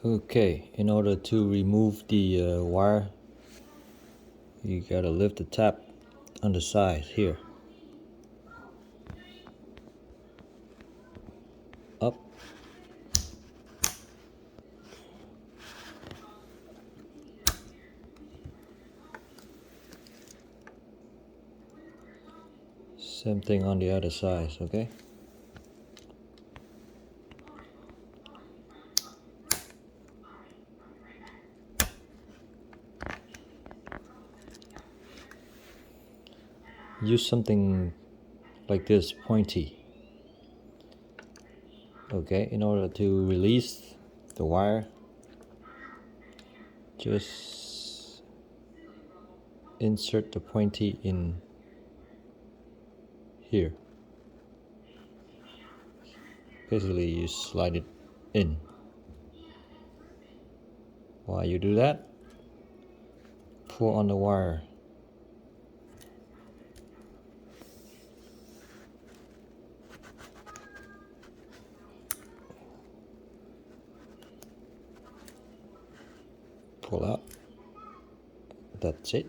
Okay, in order to remove the wire, you gotta lift the tap on the side here. Up. Same thing on the other side, okay? Use something like this, pointy. Okay, in order to release the wire, just insert the pointy in here. Basically, you slide it in. While you do that, pull on the wire. Pull out. That's it.